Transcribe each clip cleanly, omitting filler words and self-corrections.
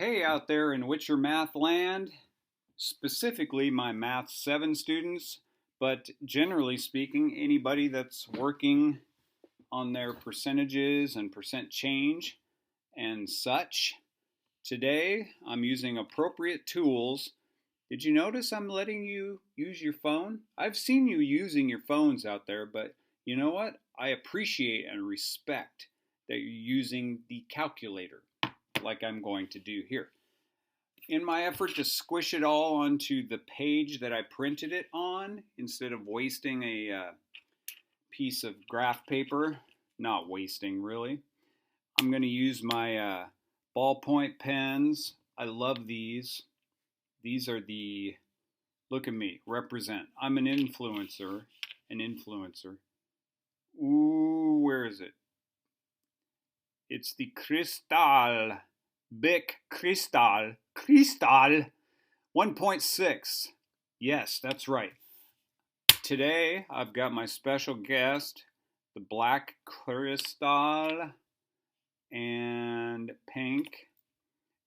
Hey out there in Witcher Math land, specifically my Math 7 students, but generally speaking, anybody that's working on their percentages and percent change and such. Today, I'm using appropriate tools. Did you notice I'm letting you use your phone? I've seen you using your phones out there, but you know what? I appreciate and respect that you're using the calculator like I'm going to do here. In my effort to squish it all onto the page that I printed it on, instead of wasting a piece of graph paper, not wasting really, I'm going to use my ballpoint pens. I love these. These are the, look at me, represent. I'm an influencer. Ooh, where is it? It's the Cristal. Bic Cristal 1.6. Yes, that's right. Today I've got my special guest, the black Cristal and pink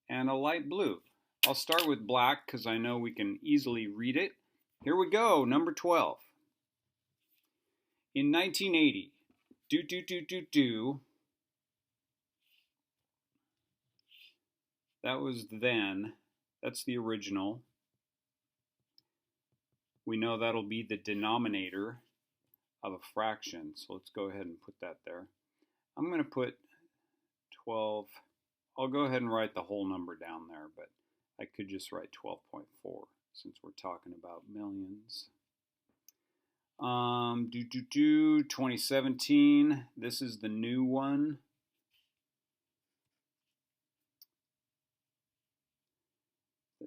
and a light blue. I'll start with black because I know we can easily read it. Here we go, number 12. In 1980, that was then. That's the original. We know that'll be the denominator of a fraction. So let's go ahead and put that there. I'm going to put 12. I'll go ahead and write the whole number down there, but I could just write 12.4 since we're talking about millions. 2017. This is the new one.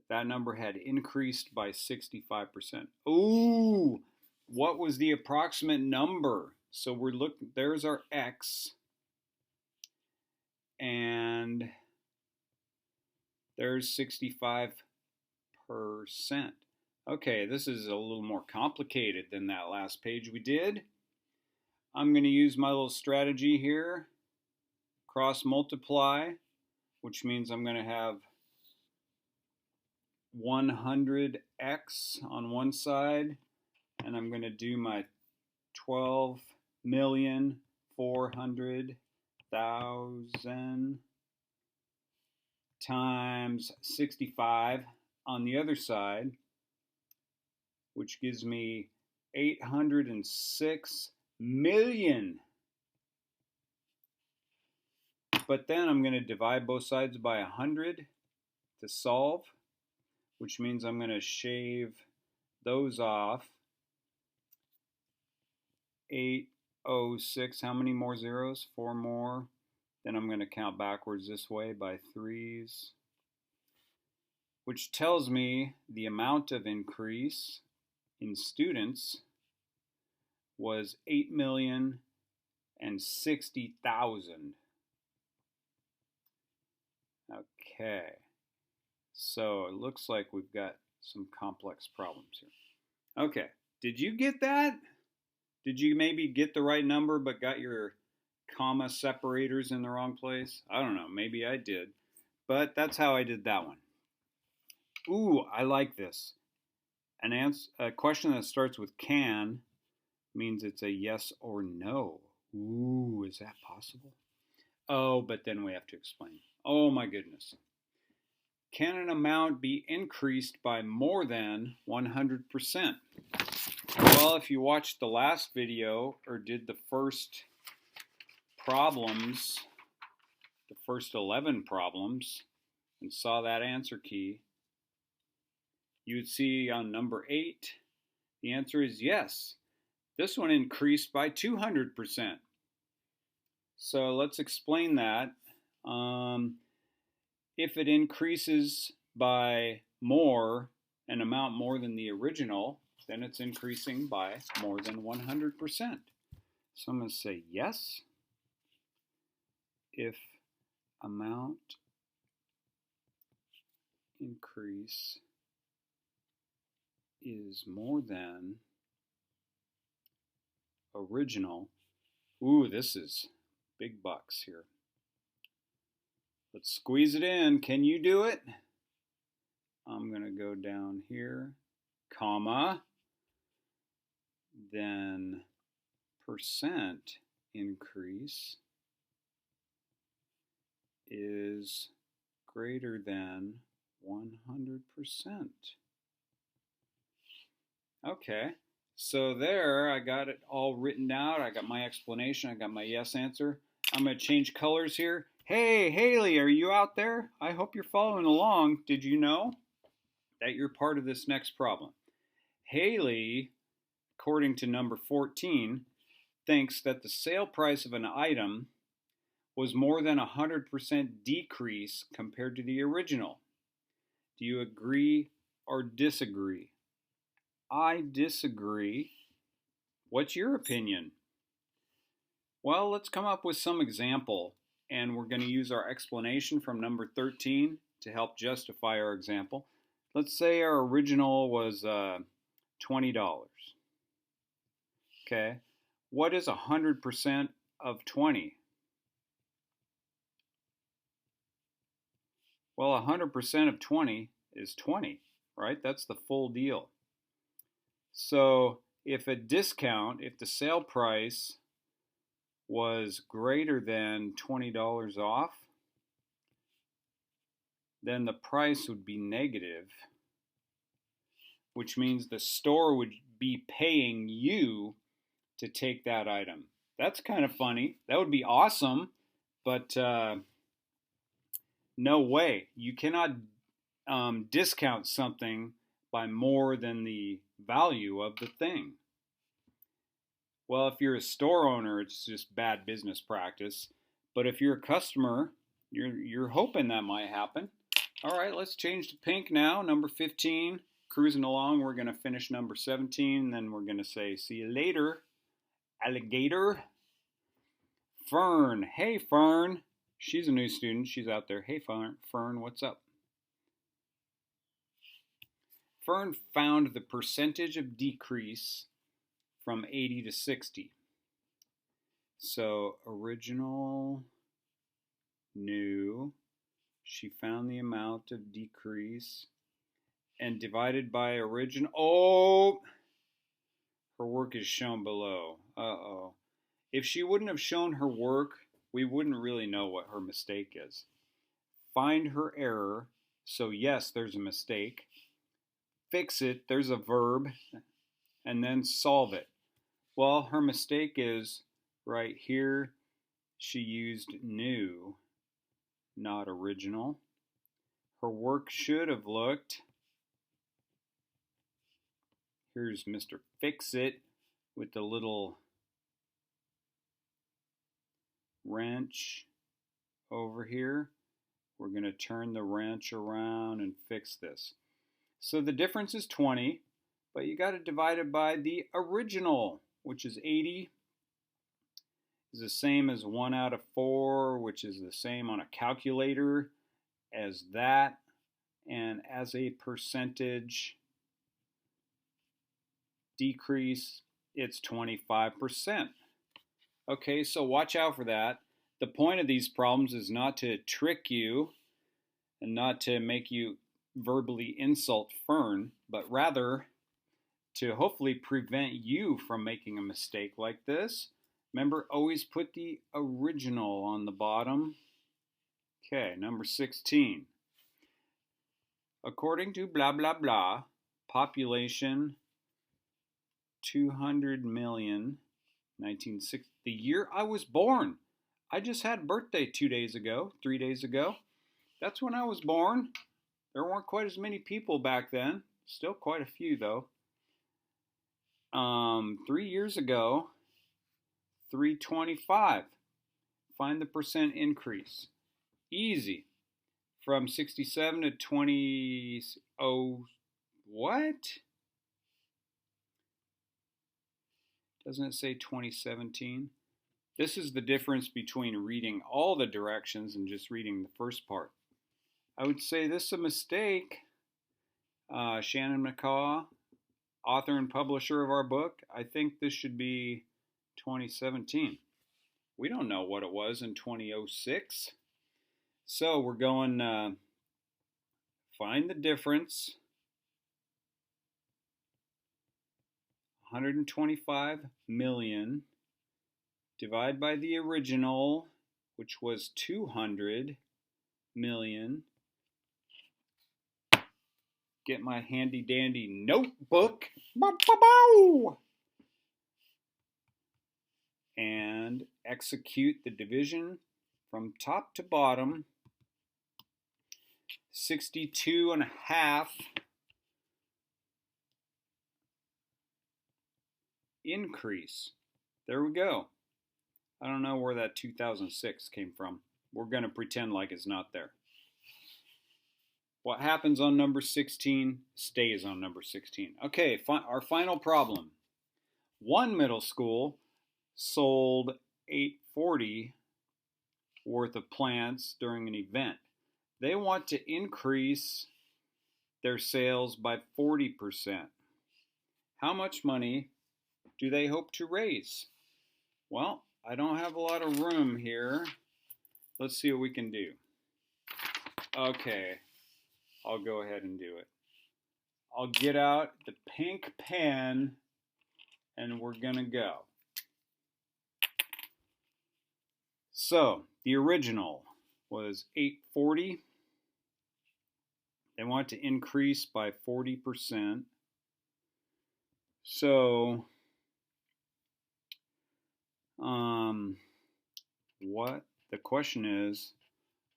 That number had increased by 65%. Ooh, what was the approximate number? So we're looking, there's our X. And there's 65%. Okay, this is a little more complicated than that last page we did. I'm going to use my little strategy here. Cross multiply, which means I'm going to have 100x on one side, and I'm going to do my 12,400,000 times 65 on the other side, which gives me 806 million. But then I'm going to divide both sides by 100 to solve, which means I'm going to shave those off. 806, how many more zeros? 4 more. Then I'm going to count backwards this way by 3s, which tells me the amount of increase in students was 8,060,000. Okay. So it looks like we've got some complex problems here. Okay, did you get that? Did you maybe get the right number but got your comma separators in the wrong place? I don't know, maybe I did. But that's how I did that one. Ooh, I like this. A question that starts with can means it's a yes or no. Ooh, is that possible? Oh, but then we have to explain. Oh my goodness. Can an amount be increased by more than 100%? Well, if you watched the last video or did the first problems, the first 11 problems, and saw that answer key, you would see on number 8, the answer is yes. This one increased by 200%. So let's explain that. If it increases by more, an amount more than the original, then it's increasing by more than 100%. So I'm going to say yes if amount increase is more than original. Ooh, this is big bucks here. Let's squeeze it in. Can you do it? I'm going to go down here, comma, then percent increase is greater than 100%. Okay, so there I got it all written out. I got my explanation. I got my yes answer. I'm going to change colors here. Hey, Haley, are you out there? I hope you're following along. Did you know that you're part of this next problem? Haley, according to number 14, thinks that the sale price of an item was more than 100% decrease compared to the original. Do you agree or disagree? I disagree. What's your opinion? Well, let's come up with some example, and we're going to use our explanation from number 13 to help justify our example. Let's say our original was $20. Okay, what is 100% of 20? Well, 100% of 20 is 20, right? That's the full deal. So if a discount, if the sale price was greater than $20 off, then the price would be negative, which means the store would be paying you to take that item. That's kind of funny. That would be awesome, but no way. You cannot discount something by more than the value of the thing. Well, if you're a store owner, it's just bad business practice. But if you're a customer, you're hoping that might happen. All right, let's change to pink now. Number 15, cruising along. We're going to finish number 17, and then we're going to say, see you later, alligator. Fern. Hey, Fern. She's a new student. She's out there. Hey, Fern, what's up? Fern found the percentage of decrease from 80 to 60. So original, new, she found the amount of decrease and divided by original. Oh, her work is shown below. Uh-oh. If she wouldn't have shown her work, we wouldn't really know what her mistake is. Find her error. So yes, there's a mistake. Fix it, there's a verb, and then solve it. Well, her mistake is right here. She used new, not original. Her work should have looked. Here's Mr. Fix-It with the little wrench over here. We're going to turn the wrench around and fix this. So the difference is 20, but you got to divide it by the original, which is 80. Is the same as 1 out of 4, which is the same on a calculator as that. And as a percentage decrease, it's 25%. Okay, so watch out for that. The point of these problems is not to trick you and not to make you verbally insult Fern, but rather to hopefully prevent you from making a mistake like this. Remember, always put the original on the bottom. Okay, number 16. According to blah, blah, blah, population 200 million, 1960, the year I was born. I just had a birthday 2 days ago, 3 days ago. That's when I was born. There weren't quite as many people back then. Still quite a few, though. 3 years ago, 325. Find the percent increase. Easy. From 67 to 20. Oh, what? Doesn't it say 2017? This is the difference between reading all the directions and just reading the first part. I would say this is a mistake. Shannon McCaw, author and publisher of our book, I think this should be 2017. We don't know what it was in 2006. So we're going find the difference. 125 million divide by the original, which was 200 million. Get my handy dandy notebook. And execute the division from top to bottom. 62.5 increase. There we go. I don't know where that 2006 came from. We're going to pretend like it's not there. What happens on number 16 stays on number 16. Okay, our final problem. One middle school sold $840 worth of plants during an event. They want to increase their sales by 40%. How much money do they hope to raise? Well, I don't have a lot of room here. Let's see what we can do. Okay, I'll go ahead and do it. I'll get out the pink pen and we're gonna go. So, the original was $840. They want to increase by 40%. So, what the question is,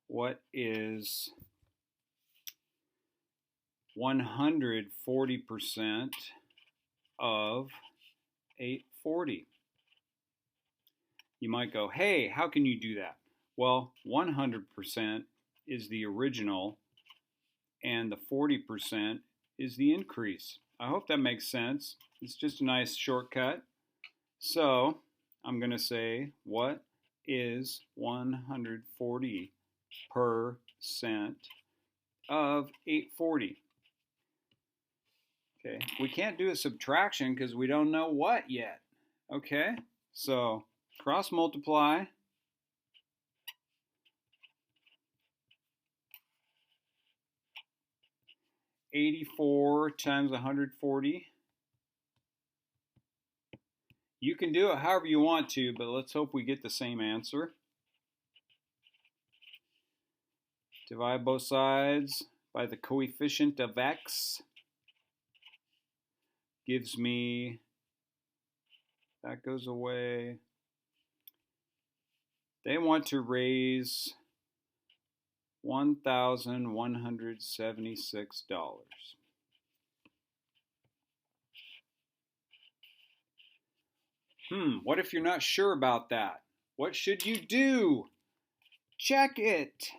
what is 140% of 840? You might go, hey, how can you do that? Well, 100% is the original and the 40% is the increase. I hope that makes sense. It's just a nice shortcut. So I'm going to say, what is 140% of 840? Okay, we can't do a subtraction because we don't know what yet. Okay, so cross multiply. 84 times 140. You can do it however you want to, but let's hope we get the same answer. Divide both sides by the coefficient of x. Gives me, that goes away. They want to raise $1,176. What if you're not sure about that? What should you do? Check it.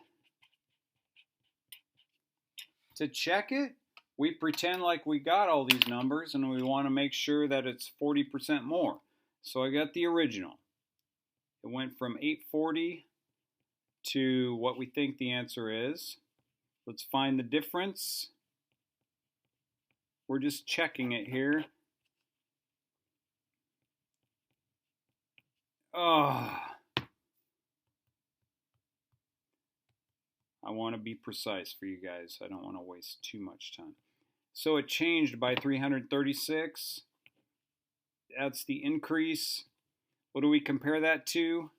To check it, we pretend like we got all these numbers and we want to make sure that it's 40% more. So I got the original. It went from 840 to what we think the answer is. Let's find the difference. We're just checking it here. Oh, I want to be precise for you guys. I don't want to waste too much time. So it changed by 336. That's the increase. What do we compare that to?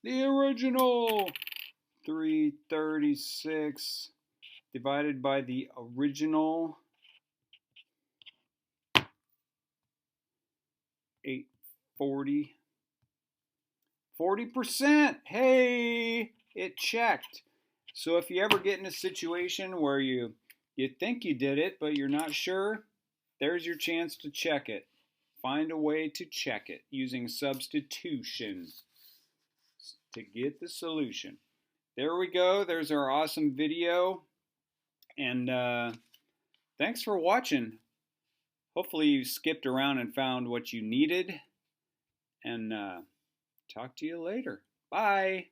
The original. 336 divided by the original 840. 40%. Hey, it checked. So if you ever get in a situation where you think you did it, but you're not sure, there's your chance to check it. Find a way to check it using substitution to get the solution. There we go. There's our awesome video. And thanks for watching. Hopefully you skipped around and found what you needed. And talk to you later. Bye.